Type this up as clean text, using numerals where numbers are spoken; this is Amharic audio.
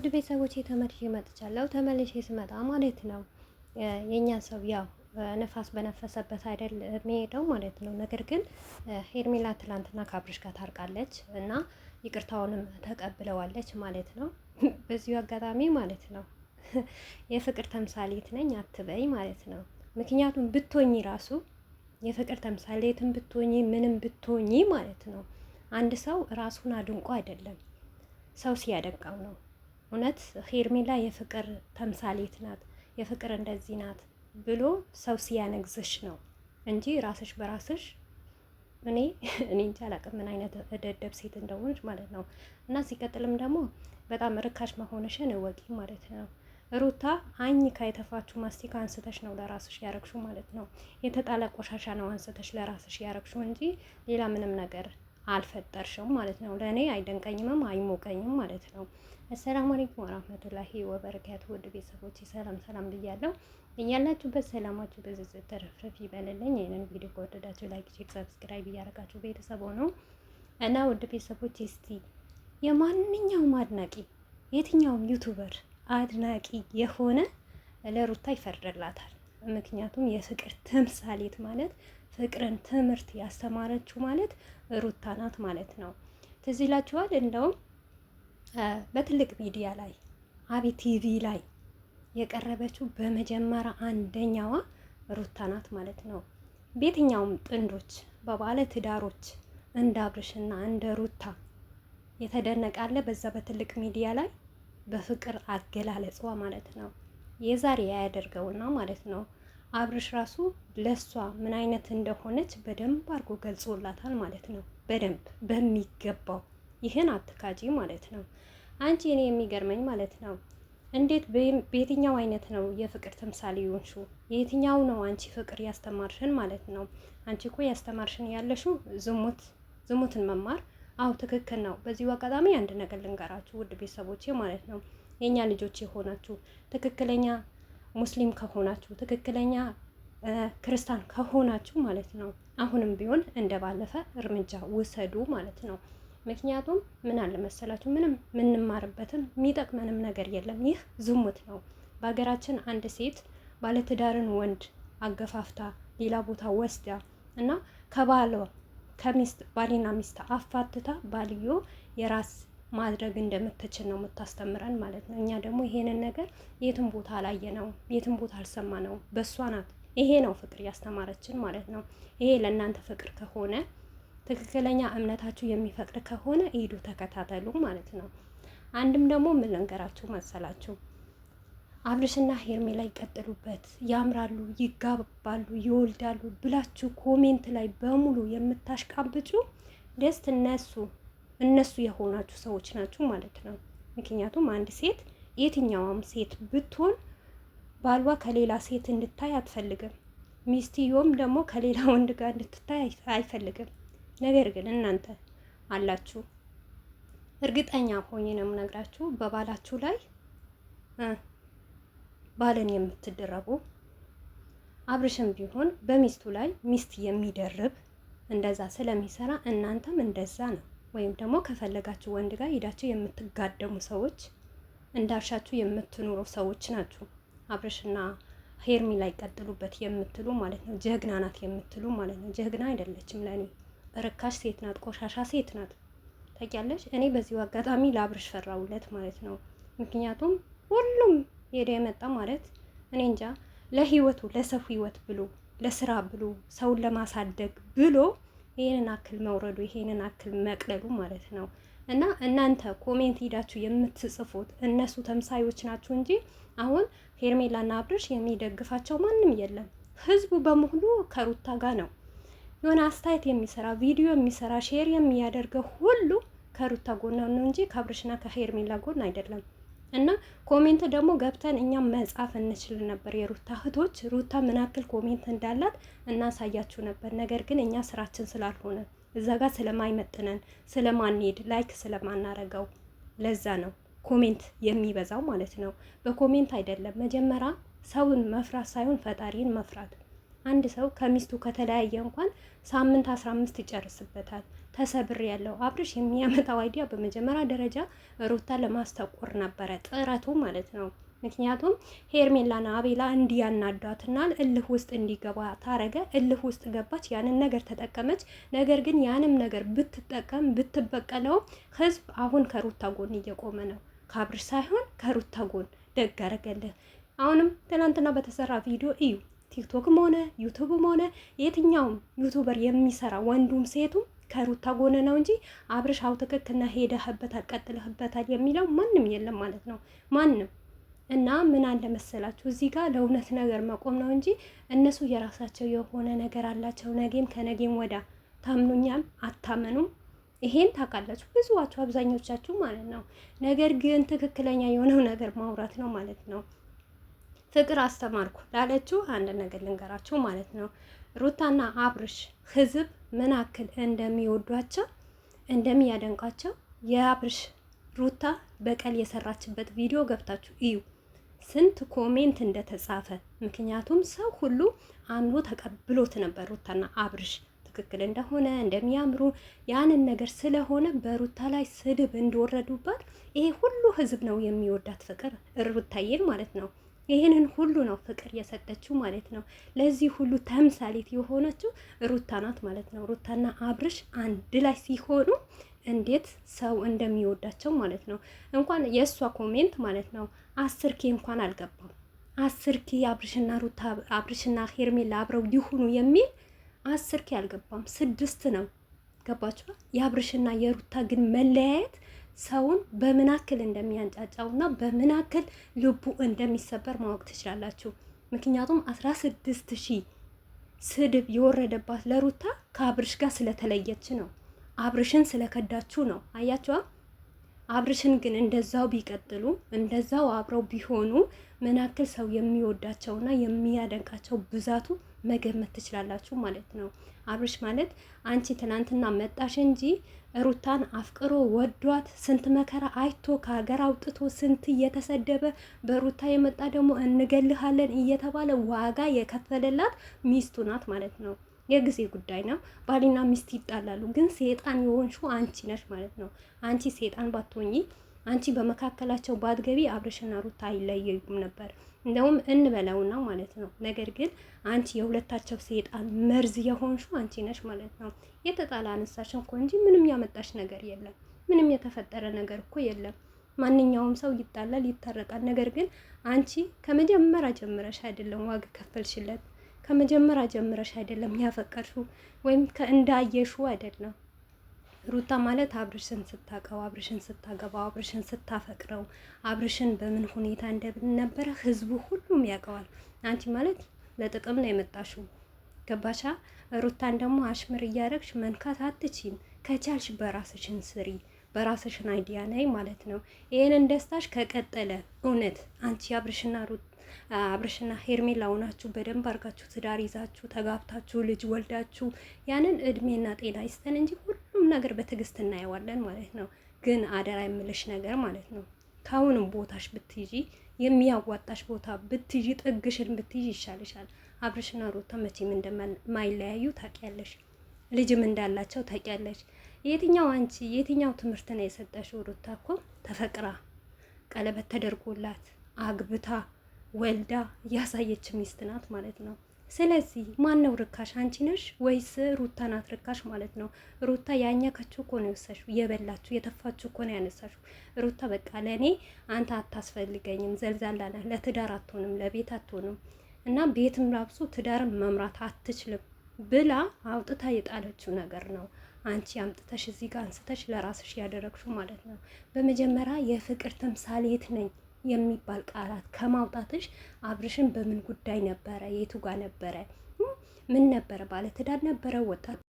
ውድ ቤተሰቦቼ ተመልሼ መጥቻለሁ። ተመልሼ ስመጣ ማለት ነው የኛ ሰው ያው ነፋስ በነፈሰበት አይደል የሚሄደው ማለት ነው። ነገር ግን ሄርሜላ ትላንትና ከአብርሽ ጋር ታርቃለች እና ይቅርታውንም ተቀብለዋለች ማለት ነው። በዚሁ አጋጣሚ ማለት ነው የፍቅር ተምሳሌት ነኝ አትበይ ማለት ነው። ምክንያቱም ብትሆኚ ራሱ የፍቅር ተምሳሌትን ብትሆኚ ምንም ብትሆኚ ማለት ነው አንድ ሰው ራሱን አድንቆ አይደለም ሰው ሲያደንቀው ነው። እውነት ሄርሜላ የፍቅር ተምሳሌት ናት፣ የፍቅር እንደዚህ ናት ብሎ ሰው ሲያነግዝሽ ነው እንጂ ራስሽ በራስሽ እኔ እንጃ አላውቅም ምን አይነት ደደብ ሴት እንደሆነች ማለት ነው። እና ሲቀጥልም ደግሞ በጣም ርካሽ መሆንሽን እወቂ ማለት ነው። ሩታ አኝካ የተፋችሁ ማስቲካ አንስተሽ ነው ለራስሽ ያረግሹ ማለት ነው። የተጣለ ቆሻሻ ነው አንስተሽ ለራስሽ ያረግሹ እንጂ ሌላ ምንም ነገር አልፈጠርሽም ማለት ነው። ለእኔ አይደንቀኝምም አይሞቀኝም ማለት ነው። አሰላሙ አለይኩም ወራህመቱላሂ ወበረካቱ። ውድ ቤተሰቦች ሰላም ሰላም ብያለሁ። እያላችሁበት ሰላማችሁ በዝዝ ተረፍረፍ ይበልልኝ። ይህንን ቪዲዮ ከወደዳችሁ ላይክ፣ ሼር፣ ሰብስክራይብ እያደረጋችሁ ቤተሰብ ነው እና ውድ ቤተሰቦች እስቲ የማንኛውም አድናቂ የትኛውም ዩቱበር አድናቂ የሆነ ለሩታ ይፈርድላታል። ምክንያቱም የፍቅር ተምሳሌት ማለት ፍቅርን ትምህርት ያስተማረችው ማለት ሩታ ናት ማለት ነው። ትዝ ይላችኋል እንደውም በትልቅ ሚዲያ ላይ አቤት ቲቪ ላይ የቀረበችው በመጀመሪያ አንደኛዋ ሩታ ናት ማለት ነው። በየትኛውም ጥንዶች በባለ ትዳሮች እንደ አብርሽና እንደ ሩታ የተደነቃለ በዛ በትልቅ ሚዲያ ላይ በፍቅር አገላለጿ ማለት ነው። የዛሬ ያደርገውና ማለት ነው አብርሽ ራሱ ለሷ ምን አይነት እንደሆነች በደንብ አድርጎ ገልጾላታል ማለት ነው። በደንብ በሚገባው ይህን አትካጂ ማለት ነው። አንቺ እኔ የሚገርመኝ ማለት ነው እንዴት በየትኛው አይነት ነው የፍቅር ተምሳሌ ይሆንሽው? የትኛው ነው አንቺ ፍቅር ያስተማርሽን ማለት ነው? አንቺ እኮ ያስተማርሽን ያለሽው ዝሙትን መማር። አዎ ትክክል ነው። በዚሁ አጋጣሚ አንድ ነገር ልንገራችሁ ውድ ቤተሰቦቼ ማለት ነው የኛ ልጆች የሆናችሁ ትክክለኛ ሙስሊም ከሆናችሁ ትክክለኛ ክርስቲያን ከሆናችሁ ማለት ነው አሁንም ቢሆን እንደባለፈ እርምጃ ውሰዱ ማለት ነው። ምክንያቱም ምን አለ መሰላችሁ ምንም የምንማርበትም የሚጠቅመንም ነገር የለም። ይህ ዝሙት ነው። በሀገራችን አንድ ሴት ባለትዳርን ወንድ አገፋፍታ ሌላ ቦታ ወስዳ እና ከባሏ ከሚስት ባልና ሚስት አፋትታ ባልዮ የራስ ማድረግ እንደምትችል ነው የምታስተምረን ማለት ነው። እኛ ደግሞ ይሄንን ነገር የትም ቦታ አላየነው፣ የትም ቦታ አልሰማነው። በእሷ ናት ይሄ ነው ፍቅር ያስተማረችን ማለት ነው። ይሄ ለእናንተ ፍቅር ከሆነ ትክክለኛ እምነታችሁ የሚፈቅድ ከሆነ ሂዱ ተከታተሉ ማለት ነው። አንድም ደግሞ ምን ልንገራችሁ መሰላችሁ አብርሽና ሄርሜላ ይቀጥሉበት፣ ያምራሉ፣ ይጋባሉ፣ ይወልዳሉ ብላችሁ ኮሜንት ላይ በሙሉ የምታሽቃብጩ ደስት እነሱ የሆናችሁ ሰዎች ናችሁ ማለት ነው። ምክንያቱም አንድ ሴት የትኛውም ሴት ብትሆን ባሏ ከሌላ ሴት እንድታይ አትፈልግም። ሚስትዮም ደግሞ ከሌላ ወንድ ጋር እንድትታይ አይፈልግም። ነገር ግን እናንተ አላችሁ። እርግጠኛ ሆኜ ነው የምነግራችሁ በባላችሁ ላይ ባልን የምትደረቡ አብርሽም ቢሆን በሚስቱ ላይ ሚስት የሚደርብ እንደዛ ስለሚሰራ እናንተም እንደዛ ነው። ወይም ደግሞ ከፈለጋችሁ ወንድ ጋር ሄዳችሁ የምትጋደሙ ሰዎች እንዳሻችሁ የምትኖሩ ሰዎች ናችሁ። አብርሽና ሄርሜላ ላይ ቀጥሉበት የምትሉ ማለት ነው። ጀግና ናት የምትሉ ማለት ነው። ጀግና አይደለችም ለኔ ርካሽ ሴት ናት፣ ቆሻሻ ሴት ናት። ታውቂያለሽ። እኔ በዚሁ አጋጣሚ ለአብርሽ ፈራውለት ማለት ነው። ምክንያቱም ሁሉም ሄደ የመጣ ማለት እኔ እንጃ ለህይወቱ ለሰው ህይወት ብሎ ለስራ ብሎ ሰውን ለማሳደግ ብሎ ይሄንን አክል መውረዱ ይሄንን አክል መቅለሉ ማለት ነው። እና እናንተ ኮሜንት ሂዳችሁ የምትጽፉት እነሱ ተምሳዮች ናችሁ እንጂ አሁን ሄርሜላና አብርሽ የሚደግፋቸው ማንም የለም። ህዝቡ በሙሉ ከሩታ ጋር ነው። የሆነ አስተያየት የሚሰራ ቪዲዮ የሚሰራ ሼር የሚያደርገው ሁሉ ከሩታ ጎን ነው እንጂ ከአብርሽና ከሄርሜላ ጎን አይደለም። እና ኮሜንት ደግሞ ገብተን እኛም መጻፍ እንችል ነበር። የሩታ እህቶች ሩታ ምን ያክል ኮሜንት እንዳላት እናሳያችሁ ነበር። ነገር ግን እኛ ስራችን ስላልሆነ እዛ ጋር ስለማይመጥነን ስለማንሄድ ላይክ ስለማናረገው ለዛ ነው ኮሜንት የሚበዛው ማለት ነው። በኮሜንት አይደለም መጀመሪያ ሰውን መፍራት ሳይሆን ፈጣሪን መፍራት። አንድ ሰው ከሚስቱ ከተለያየ እንኳን ሳምንት 15 ይጨርስበታል። ተሰብር ያለው አብርሽ የሚያመጣው አይዲያ በመጀመሪያ ደረጃ ሩታ ለማስተቆር ነበረ ጥረቱ ማለት ነው። ምክንያቱም ሄርሜላና አቤላ እንዲያናዷትና እልህ ውስጥ እንዲገባ ታረገ። እልህ ውስጥ ገባች፣ ያንን ነገር ተጠቀመች። ነገር ግን ያንም ነገር ብትጠቀም ብትበቀለው ህዝብ አሁን ከሩታ ጎን እየቆመ ነው። ከአብርሽ ሳይሆን ከሩታ ጎን። ደግ አረገልህ። አሁንም ትናንትና በተሰራ ቪዲዮ እዩ። ቲክቶክም ሆነ ዩቱብም ሆነ የትኛውም ዩቱበር የሚሰራ ወንዱም ሴቱም ከሩታ ጎን ነው እንጂ አብርሽ አው ትክክልና ሄደህበታል ቀጥለህበታል የሚለው ማንም የለም ማለት ነው። ማንም እና ምን አለ መሰላችሁ እዚህ ጋር ለእውነት ነገር መቆም ነው እንጂ እነሱ የራሳቸው የሆነ ነገር አላቸው። ነገም ከነገም ወዳ ታምኑኛም አታመኑም ይሄን ታውቃላችሁ ብዙዋችሁ አብዛኞቻችሁ ማለት ነው። ነገር ግን ትክክለኛ የሆነው ነገር ማውራት ነው ማለት ነው። ፍቅር አስተማርኩ ላለችው አንድ ነገር ልንገራችሁ ማለት ነው። ሩታና አብርሽ ህዝብ ምን አክል እንደሚወዷቸው እንደሚያደንቃቸው የአብርሽ ሩታ በቀል የሰራችበት ቪዲዮ ገብታችሁ እዩ። ስንት ኮሜንት እንደተጻፈ። ምክንያቱም ሰው ሁሉ አምኖ ተቀብሎት ነበር ሩታና አብርሽ ትክክል እንደሆነ እንደሚያምሩ ያንን ነገር ስለሆነ በሩታ ላይ ስድብ እንደወረዱባት ይሄ ሁሉ ህዝብ ነው የሚወዳት ፍቅር ሩታዬን ማለት ነው። ይሄንን ሁሉ ነው ፍቅር የሰጠችው ማለት ነው። ለዚህ ሁሉ ተምሳሌት የሆነችው ሩታ ናት ማለት ነው። ሩታና አብርሽ አንድ ላይ ሲሆኑ እንዴት ሰው እንደሚወዳቸው ማለት ነው። እንኳን የእሷ ኮሜንት ማለት ነው 10K እንኳን አልገባም። 10K አብርሽና ሩታ አብርሽና ሄርሜላ አብረው ይሁኑ የሚል 10K አልገባም። 6 ነው። ገባችሁ? የአብርሽና የሩታ ግን መለያየት ሰውን በምን አክል እንደሚያንጫጫውና በምን አክል ልቡ እንደሚሰበር ማወቅ ትችላላችሁ። ምክንያቱም 16,000 ስድብ የወረደባት ለሩታ ከአብርሽ ጋር ስለተለየች ነው። አብርሽን ስለከዳችሁ ነው። አያችኋ? አብርሽን ግን እንደዛው ቢቀጥሉ እንደዛው አብረው ቢሆኑ ምን ያክል ሰው የሚወዳቸውና የሚያደንቃቸው ብዛቱ መገመት ትችላላችሁ ማለት ነው። አብርሽ ማለት አንቺ ትናንትና መጣሽ እንጂ ሩታን አፍቅሮ ወዷት ስንት መከራ አይቶ ከሀገር አውጥቶ ስንት እየተሰደበ በሩታ የመጣ ደግሞ እንገልሃለን እየተባለ ዋጋ የከፈለላት ሚስቱ ናት ማለት ነው። የጊዜ ጉዳይ ነው። ባልና ሚስት ይጣላሉ፣ ግን ሴጣን የሆንሽው አንቺ ነሽ ማለት ነው። አንቺ ሴጣን ባትሆኚ አንቺ በመካከላቸው ባትገቢ አብርሽና ሩታ አይለያዩም ነበር። እንደውም እንበለውና ማለት ነው። ነገር ግን አንቺ የሁለታቸው ሴጣን መርዝ የሆንሽው አንቺ ነሽ ማለት ነው። የተጣላ አነሳሽ እኮ እንጂ ምንም ያመጣሽ ነገር የለም። ምንም የተፈጠረ ነገር እኮ የለም። ማንኛውም ሰው ይጣላል፣ ይታረቃል። ነገር ግን አንቺ ከመጀመሪያ ጀምረሽ አይደለም ዋጋ ከፈልሽለት ከመጀመሪያ ጀምረሽ አይደለም ያፈቀርሽው ወይም እንዳየሽው አይደለም። ሩታ ማለት አብርሽን ስታቀው አብርሽን ስታገባው አብርሽን ስታፈቅረው አብርሽን በምን ሁኔታ እንደነበረ ህዝቡ ሁሉም ያውቀዋል። አንቺ ማለት ለጥቅም ነው የመጣሽው። ገባሻ? ሩታን ደግሞ አሽምር እያደረግሽ መንካት አትችይም። ከቻልሽ በራስሽን ስሪ፣ በራስሽን አይዲያ ነይ ማለት ነው። ይሄንን ደስታሽ ከቀጠለ እውነት አንቺ አብርሽና ሄርሜላ ሆናችሁ በደንብ አድርጋችሁ ትዳር ይዛችሁ ተጋብታችሁ ልጅ ወልዳችሁ ያንን እድሜና ጤና ይስጠን እንጂ ሁሉም ነገር በትዕግስት እናየዋለን ማለት ነው። ግን አደራ የምልሽ ነገር ማለት ነው ካሁንም ቦታሽ ብትይዢ የሚያዋጣሽ ቦታ ብትይዢ ጥግሽን ብትይዢ ይሻልሻል። አብርሽና ሩታ መቼም እንደማይለያዩ ታውቂያለሽ። ልጅም እንዳላቸው ታውቂያለሽ። የትኛው ትምህርት ነው የሰጠሽው? ሩታ እኮ ተፈቅራ ቀለበት ተደርጎላት አግብታ ወልዳ ያሳየች ሚስት ናት ማለት ነው። ስለዚህ ማን ነው ርካሽ? አንቺ ነሽ ወይስ ሩታ ናት ርካሽ ማለት ነው? ሩታ ያኛከችው እኮ ነው የወሰድሽው፣ የበላችሁ የተፋችሁ እኮ ነው ያነሳሽው። ሩታ በቃ ለእኔ አንተ አታስፈልገኝም፣ ዘልዛላ ነህ፣ ለትዳር አትሆንም፣ ለቤት አትሆንም እና ቤትም ራብሶ ትዳርም መምራት አትችልም ብላ አውጥታ የጣለችው ነገር ነው። አንቺ አምጥተሽ እዚህ ጋር አንስተሽ ለራስሽ ያደረግሽው ማለት ነው። በመጀመሪያ የፍቅር ተምሳሌት ነኝ የሚባል ቃላት ከማውጣትሽ አብርሽን በምን ጉዳይ ነበረ? የቱ ጋር ነበረ? ምን ነበረ? ባለትዳር ነበረ? ወጣት